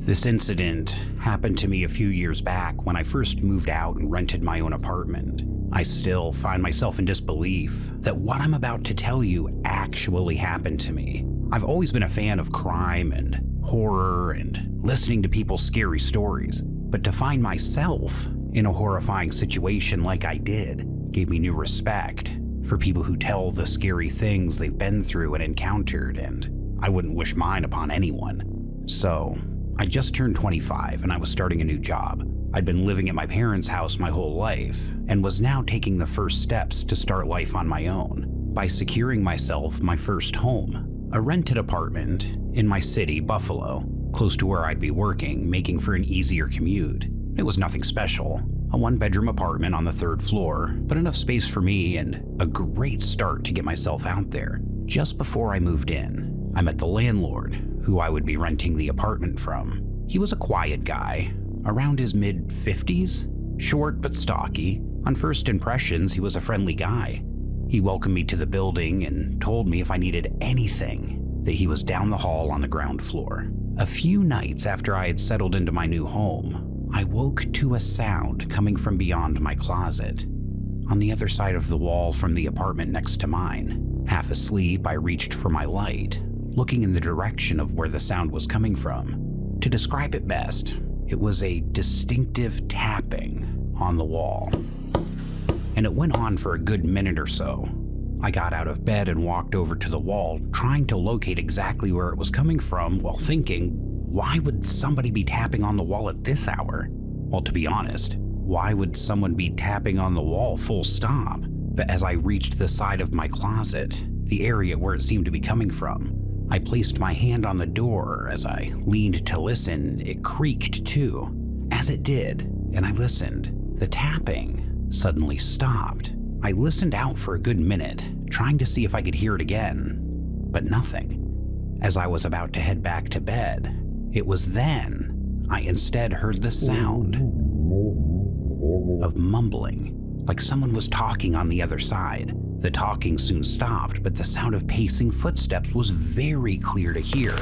This incident happened to me a few years back when I first moved out and rented my own apartment. I still find myself in disbelief that what I'm about to tell you actually happened to me. I've always been a fan of crime and horror and listening to people's scary stories, but to find myself in a horrifying situation like I did gave me new respect for people who tell the scary things they've been through and encountered, and I wouldn't wish mine upon anyone. So, I just turned 25 and I was starting a new job. I'd been living at my parents' house my whole life and was now taking the first steps to start life on my own by securing myself my first home, a rented apartment in my city, Buffalo, close to where I'd be working, making for an easier commute. It was nothing special, a one-bedroom apartment on the 3rd floor, but enough space for me and a great start to get myself out there. Just before I moved in, I met the landlord, who I would be renting the apartment from. He was a quiet guy, around his mid-50s, short but stocky. On first impressions, he was a friendly guy. He welcomed me to the building and told me if I needed anything, that he was down the hall on the ground floor. A few nights after I had settled into my new home, I woke to a sound coming from beyond my closet, on the other side of the wall from the apartment next to mine. Half asleep, I reached for my light, looking in the direction of where the sound was coming from. To describe it best, it was a distinctive tapping on the wall. And it went on for a good minute or so. I got out of bed and walked over to the wall, trying to locate exactly where it was coming from while thinking, why would somebody be tapping on the wall at this hour? Well, to be honest, why would someone be tapping on the wall full stop? But as I reached the side of my closet, the area where it seemed to be coming from, I placed my hand on the door. As I leaned to listen, it creaked too. As it did, and I listened, the tapping suddenly stopped. I listened out for a good minute, trying to see if I could hear it again, but nothing. As I was about to head back to bed, it was then I instead heard the sound of mumbling, like someone was talking on the other side. The talking soon stopped, but the sound of pacing footsteps was very clear to hear.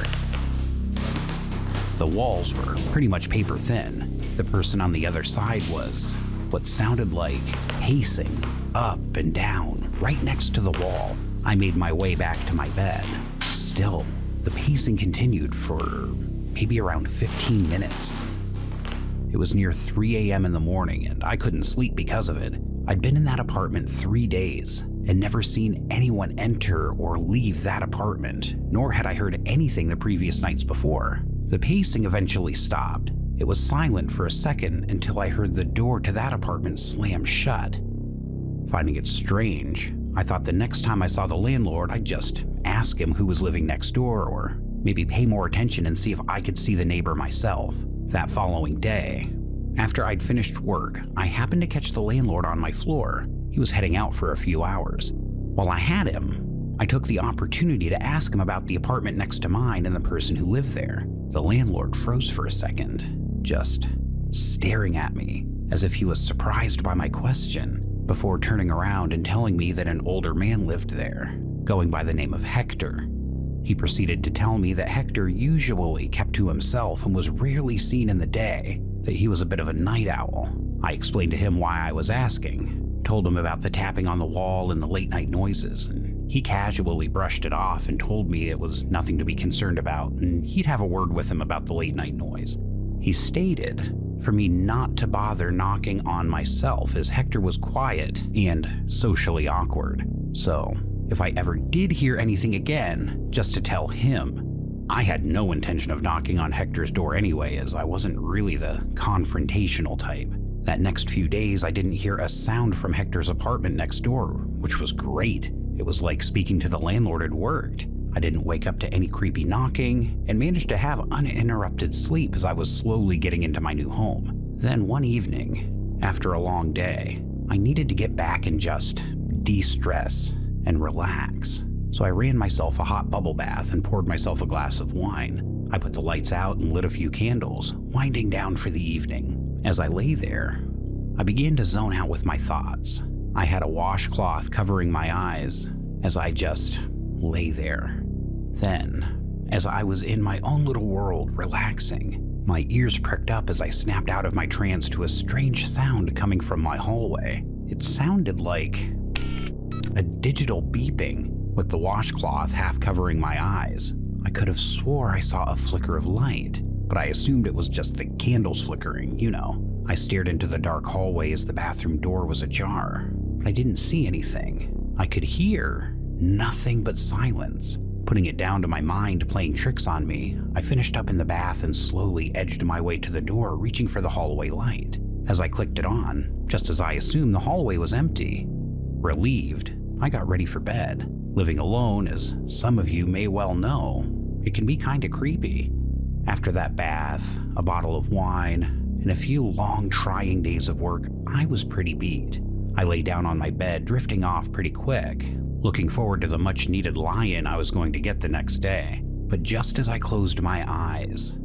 The walls were pretty much paper thin. The person on the other side was what sounded like pacing up and down right next to the wall. I made my way back to my bed. Still, the pacing continued for maybe around 15 minutes. It was near 3 a.m. in the morning and I couldn't sleep because of it. I'd been in that apartment 3 days and never seen anyone enter or leave that apartment, nor had I heard anything the previous nights before. The pacing eventually stopped. It was silent for a second until I heard the door to that apartment slam shut. Finding it strange, I thought the next time I saw the landlord, I'd just ask him who was living next door, or maybe pay more attention and see if I could see the neighbor myself. That following day, after I'd finished work, I happened to catch the landlord on my floor. He was heading out for a few hours. While I had him, I took the opportunity to ask him about the apartment next to mine and the person who lived there. The landlord froze for a second, just staring at me as if he was surprised by my question, before turning around and telling me that an older man lived there, going by the name of Hector. He proceeded to tell me that Hector usually kept to himself and was rarely seen in the day, that he was a bit of a night owl. I explained to him why I was asking, told him about the tapping on the wall and the late night noises, and he casually brushed it off and told me it was nothing to be concerned about and he'd have a word with him about the late night noise. He stated for me not to bother knocking on myself as Hector was quiet and socially awkward. So, if I ever did hear anything again, just to tell him. I had no intention of knocking on Hector's door anyway, as I wasn't really the confrontational type. That next few days, I didn't hear a sound from Hector's apartment next door, which was great. It was like speaking to the landlord had worked. I didn't wake up to any creepy knocking and managed to have uninterrupted sleep as I was slowly getting into my new home. Then one evening, after a long day, I needed to get back and just de-stress and relax. So I ran myself a hot bubble bath and poured myself a glass of wine. I put the lights out and lit a few candles, winding down for the evening. As I lay there, I began to zone out with my thoughts. I had a washcloth covering my eyes as I just lay there. Then, as I was in my own little world relaxing, My ears pricked up as I snapped out of my trance to a strange sound coming from my hallway. It sounded like a digital beeping, with the washcloth half covering my eyes. I could have swore I saw a flicker of light, but I assumed it was just the candles flickering, you know. I stared into the dark hallway as the bathroom door was ajar, but I didn't see anything. I could hear nothing but silence. Putting it down to my mind playing tricks on me, I finished up in the bath and slowly edged my way to the door, reaching for the hallway light. As I clicked it on, just as I assumed, the hallway was empty. Relieved, I got ready for bed. Living alone, as some of you may well know, it can be kinda creepy. After that bath, a bottle of wine, and a few long trying days of work, I was pretty beat. I lay down on my bed, drifting off pretty quick, looking forward to the much needed lie-in I was going to get the next day. But just as I closed my eyes,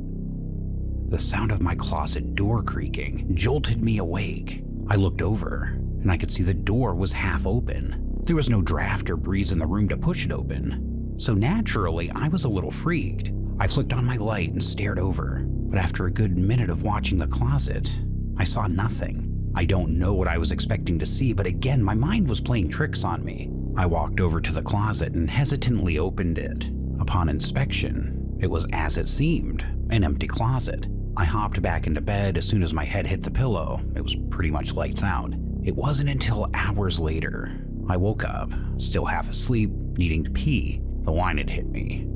the sound of my closet door creaking jolted me awake. I looked over, and I could see the door was half open. There was no draft or breeze in the room to push it open, so naturally I was a little freaked. I flicked on my light and stared over, but after a good minute of watching the closet, I saw nothing. I don't know what I was expecting to see, but again, my mind was playing tricks on me. I walked over to the closet and hesitantly opened it. Upon inspection, it was as it seemed, an empty closet. I hopped back into bed as soon as my head hit the pillow. It was pretty much lights out. It wasn't until hours later I woke up, still half asleep, needing to pee. The wine had hit me.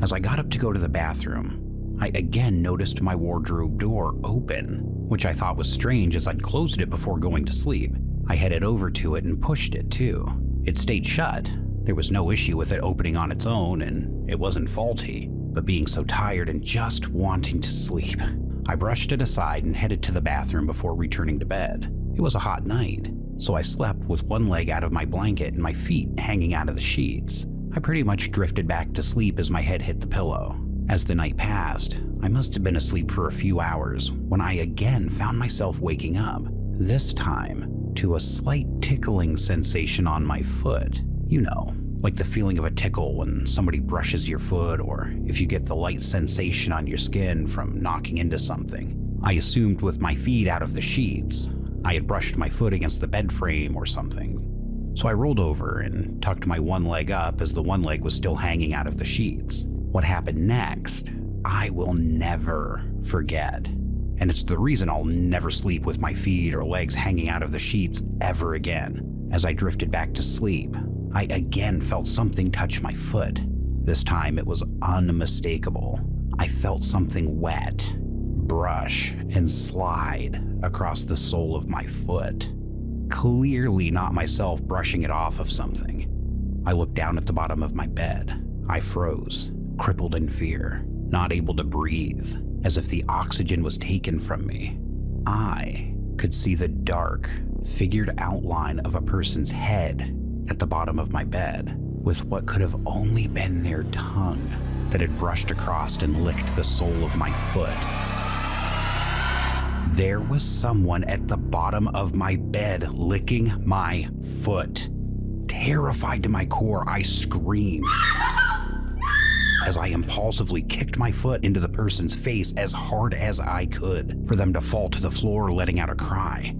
As I got up to go to the bathroom, I again noticed my wardrobe door open, which I thought was strange as I'd closed it before going to sleep. I headed over to it and pushed it too. It stayed shut. There was no issue with it opening on its own, and it wasn't faulty. But being so tired and just wanting to sleep, I brushed it aside and headed to the bathroom before returning to bed. It was a hot night, so I slept with one leg out of my blanket and my feet hanging out of the sheets. I pretty much drifted back to sleep as my head hit the pillow. As the night passed, I must have been asleep for a few hours when I again found myself waking up, this time to a slight tickling sensation on my foot. You know, like the feeling of a tickle when somebody brushes your foot, or if you get the light sensation on your skin from knocking into something. I assumed with my feet out of the sheets, I had brushed my foot against the bed frame or something. So I rolled over and tucked my one leg up as the one leg was still hanging out of the sheets. What happened next, I will never forget. And it's the reason I'll never sleep with my feet or legs hanging out of the sheets ever again. As I drifted back to sleep, I again felt something touch my foot. This time it was unmistakable. I felt something wet brush and slide across the sole of my foot. Clearly not myself brushing it off of something. I looked down at the bottom of my bed. I froze, crippled in fear, not able to breathe, as if the oxygen was taken from me. I could see the dark, figured outline of a person's head at the bottom of my bed, with what could have only been their tongue that had brushed across and licked the sole of my foot. There was someone at the bottom of my bed licking my foot. Terrified to my core, I screamed as I impulsively kicked my foot into the person's face as hard as I could for them to fall to the floor, letting out a cry.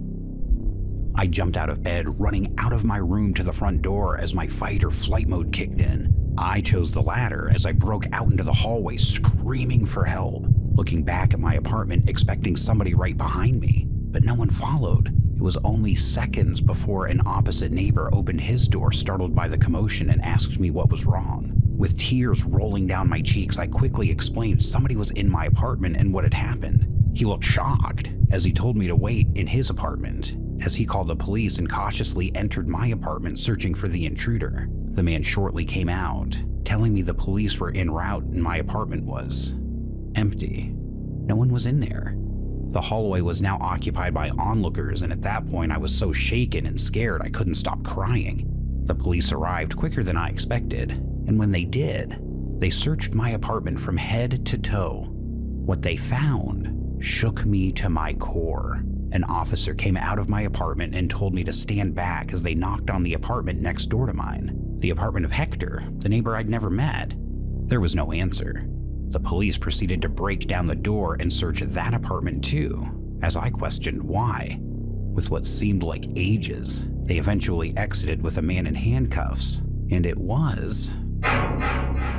I jumped out of bed, running out of my room to the front door as my fight or flight mode kicked in. I chose the latter as I broke out into the hallway, screaming for help, looking back at my apartment, expecting somebody right behind me, but no one followed. It was only seconds before an opposite neighbor opened his door, startled by the commotion, and asked me what was wrong. With tears rolling down my cheeks, I quickly explained somebody was in my apartment and what had happened. He looked shocked as he told me to wait in his apartment, as he called the police and cautiously entered my apartment searching for the intruder. The man shortly came out, telling me the police were en route and my apartment was empty. No one was in there. The hallway was now occupied by onlookers, and at that point I was so shaken and scared I couldn't stop crying. The police arrived quicker than I expected, and when they did, they searched my apartment from head to toe. What they found shook me to my core. An officer came out of my apartment and told me to stand back as they knocked on the apartment next door to mine, the apartment of Hector, the neighbor I'd never met. There was no answer. The police proceeded to break down the door and search that apartment too, as I questioned why. With what seemed like ages, they eventually exited with a man in handcuffs, and it was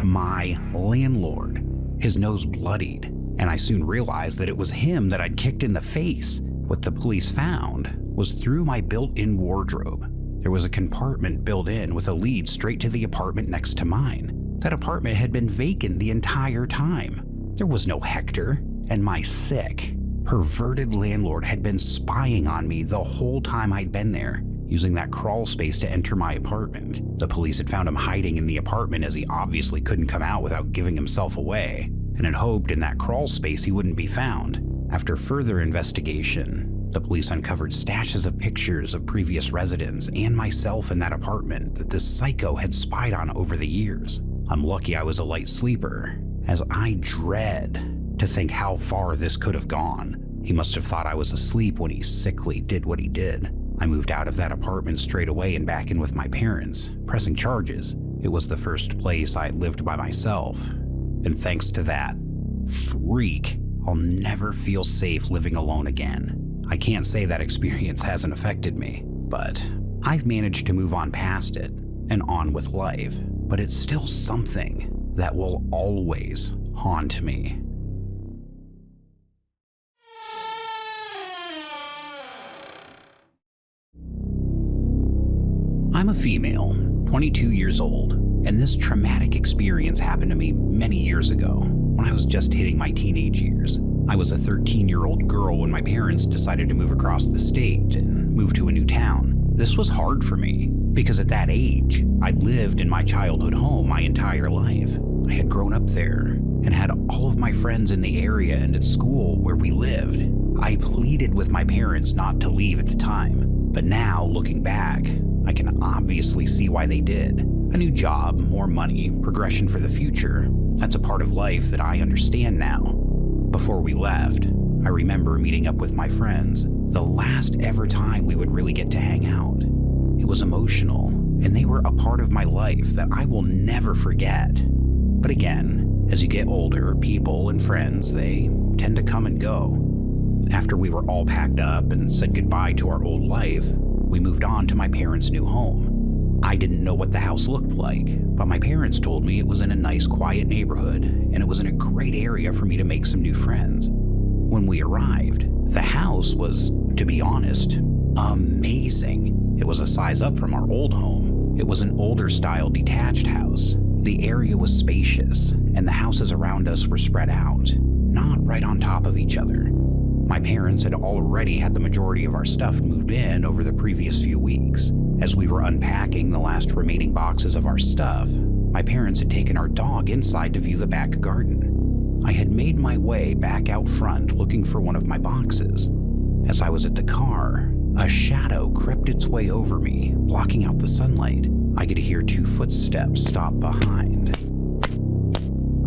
my landlord. His nose bloodied, and I soon realized that it was him that I'd kicked in the face. What the police found was through my built-in wardrobe. There was a compartment built in with a lead straight to the apartment next to mine. That apartment had been vacant the entire time. There was no Hector, and my sick, perverted landlord had been spying on me the whole time I'd been there, using that crawl space to enter my apartment. The police had found him hiding in the apartment as he obviously couldn't come out without giving himself away, and had hoped in that crawl space he wouldn't be found. After further investigation, the police uncovered stashes of pictures of previous residents and myself in that apartment that this psycho had spied on over the years. I'm lucky I was a light sleeper, as I dread to think how far this could have gone. He must have thought I was asleep when he sickly did what he did. I moved out of that apartment straight away and back in with my parents, pressing charges. It was the first place I had lived by myself, and thanks to that freak, I'll never feel safe living alone again. I can't say that experience hasn't affected me, but I've managed to move on past it and on with life. But it's still something that will always haunt me. I'm a female, 22 years old, and this traumatic experience happened to me many years ago when I was just hitting my teenage years. I was a 13-year-old girl when my parents decided to move across the state and move to a new town. This was hard for me because at that age, I'd lived in my childhood home my entire life. I had grown up there and had all of my friends in the area and at school where we lived. I pleaded with my parents not to leave at the time, but now, looking back, I can obviously see why they did. A new job, more money, progression for the future. That's a part of life that I understand now. Before we left, I remember meeting up with my friends, the last ever time we would really get to hang out. It was emotional, and they were a part of my life that I will never forget. But again, as you get older, people and friends, they tend to come and go. After we were all packed up and said goodbye to our old life, we moved on to my parents' new home. I didn't know what the house looked like, but my parents told me it was in a nice, quiet neighborhood, and it was in a great area for me to make some new friends. When we arrived, the house was, to be honest, amazing. It was a size up from our old home. It was an older-style detached house. The area was spacious, and the houses around us were spread out, not right on top of each other. My parents had already had the majority of our stuff moved in over the previous few weeks. As we were unpacking the last remaining boxes of our stuff, my parents had taken our dog inside to view the back garden. I had made my way back out front looking for one of my boxes. As I was at the car, a shadow crept its way over me, blocking out the sunlight. I could hear 2 footsteps stop behind.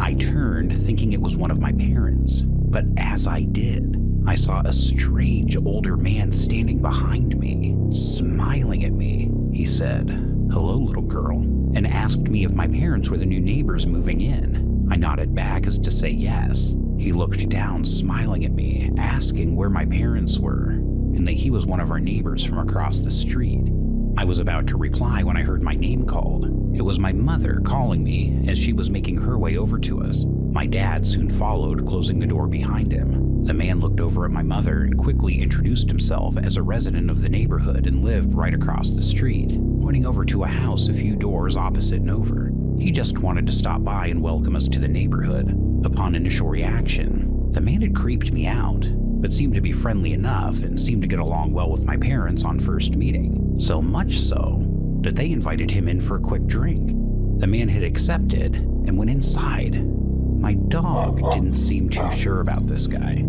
I turned, thinking it was one of my parents, but as I did, I saw a strange older man standing behind me, smiling at me. He said, "Hello, little girl," and asked me if my parents were the new neighbors moving in. I nodded back as to say yes. He looked down, smiling at me, asking where my parents were, and that he was one of our neighbors from across the street. I was about to reply when I heard my name called. It was my mother calling me as she was making her way over to us. My dad soon followed, closing the door behind him. The man looked over at my mother and quickly introduced himself as a resident of the neighborhood and lived right across the street, pointing over to a house a few doors opposite and over. He just wanted to stop by and welcome us to the neighborhood. Upon initial reaction, the man had creeped me out, but seemed to be friendly enough and seemed to get along well with my parents on first meeting. So much so that they invited him in for a quick drink. The man had accepted and went inside. My dog didn't seem too sure about this guy,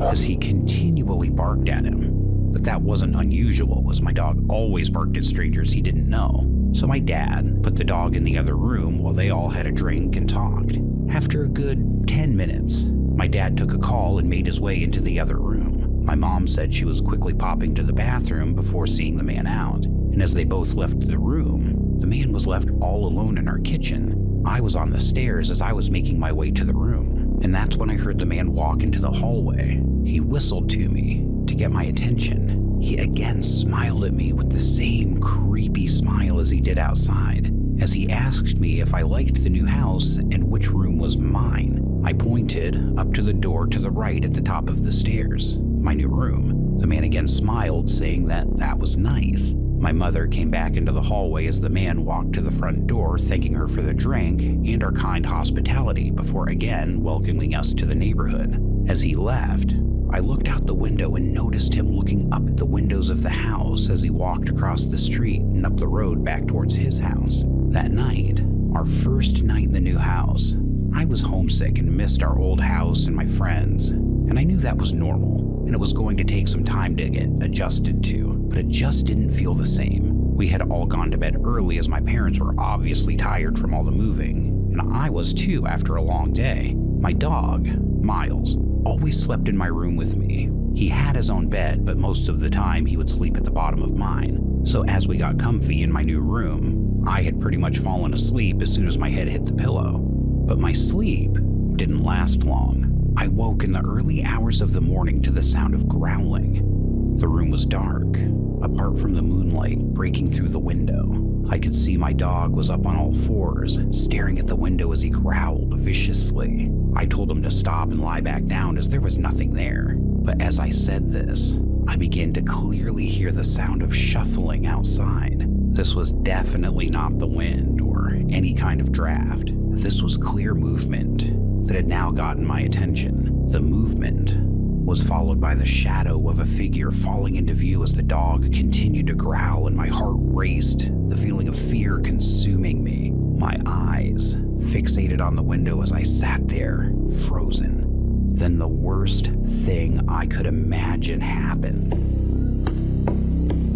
as he continually barked at him. But that wasn't unusual, as my dog always barked at strangers he didn't know. So my dad put the dog in the other room while they all had a drink and talked. After a good 10 minutes, my dad took a call and made his way into the other room. My mom said she was quickly popping to the bathroom before seeing the man out, and as they both left the room, the man was left all alone in our kitchen. I was on the stairs as I was making my way to the room, and that's when I heard the man walk into the hallway. He whistled to me to get my attention. He again smiled at me with the same creepy smile as he did outside, as he asked me if I liked the new house and which room was mine. I pointed up to the door to the right at the top of the stairs, my new room. The man again smiled, saying that was nice. My mother came back into the hallway as the man walked to the front door, thanking her for the drink and our kind hospitality before again welcoming us to the neighborhood. As he left, I looked out the window and noticed him looking up at the windows of the house as he walked across the street and up the road back towards his house. That night, our first night in the new house, I was homesick and missed our old house and my friends, and I knew that was normal, and it was going to take some time to get adjusted to, but it just didn't feel the same. We had all gone to bed early as my parents were obviously tired from all the moving, and I was too after a long day. My dog, Miles, always slept in my room with me. He had his own bed, but most of the time he would sleep at the bottom of mine. So as we got comfy in my new room, I had pretty much fallen asleep as soon as my head hit the pillow. But my sleep didn't last long. I woke in the early hours of the morning to the sound of growling. The room was dark, apart from the moonlight breaking through the window. I could see my dog was up on all fours, staring at the window as he growled viciously. I told him to stop and lie back down as there was nothing there. But as I said this, I began to clearly hear the sound of shuffling outside. This was definitely not the wind or any kind of draft. This was clear movement that had now gotten my attention. The movement was followed by the shadow of a figure falling into view as the dog continued to growl and my heart raced, the feeling of fear consuming me. My eyes fixated on the window as I sat there, frozen. Then the worst thing I could imagine happened.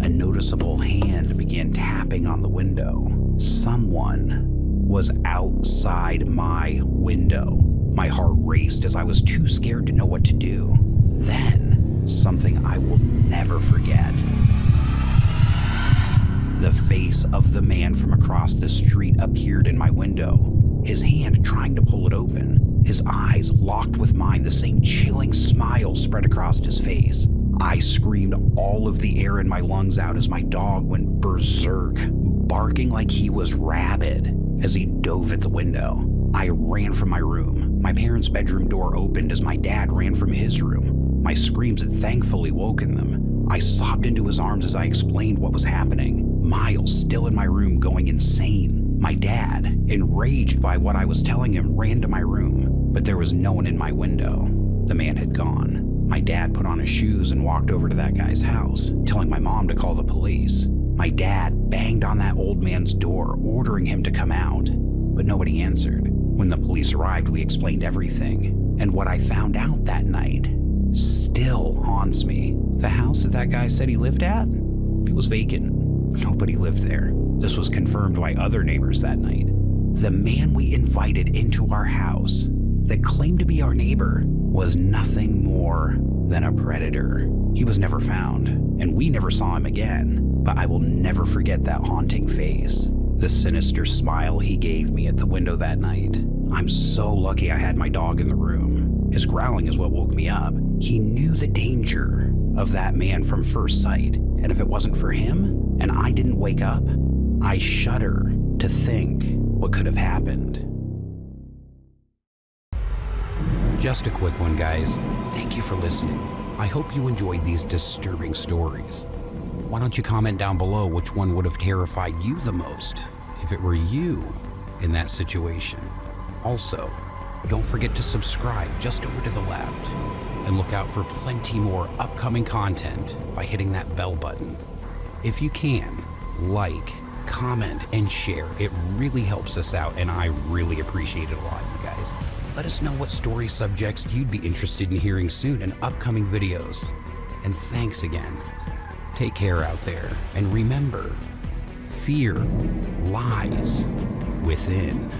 A noticeable hand began tapping on the window. Someone was outside my window. My heart raced as I was too scared to know what to do. Then, something I will never forget. The face of the man from across the street appeared in my window, his hand trying to pull it open. His eyes locked with mine, the same chilling smile spread across his face. I screamed all of the air in my lungs out as my dog went berserk, barking like he was rabid as he dove at the window. I ran from my room. My parents' bedroom door opened as my dad ran from his room. My screams had thankfully woken them. I sobbed into his arms as I explained what was happening. Miles still in my room going insane. My dad, enraged by what I was telling him, ran to my room, but there was no one in my window. The man had gone. My dad put on his shoes and walked over to that guy's house, telling my mom to call the police. My dad banged on that old man's door, ordering him to come out, but nobody answered. When the police arrived, we explained everything, and what I found out that night still haunts me. The house that guy said he lived at? It was vacant. Nobody lived there. This was confirmed by other neighbors that night. The man we invited into our house that claimed to be our neighbor was nothing more than a predator. He was never found, and we never saw him again, but I will never forget that haunting face. The sinister smile he gave me at the window that night. I'm so lucky I had my dog in the room. His growling is what woke me up. He knew the danger of that man from first sight, and if it wasn't for him, and I didn't wake up, I shudder to think what could have happened. Just a quick one, guys. Thank you for listening. I hope you enjoyed these disturbing stories. Why don't you comment down below which one would have terrified you the most if it were you in that situation. Also, don't forget to subscribe just over to the left and look out for plenty more upcoming content by hitting that bell button. If you can, like, comment, and share. It really helps us out, and I really appreciate it a lot, you guys. Let us know what story subjects you'd be interested in hearing soon in upcoming videos. And thanks again. Take care out there, and remember, fear lies within.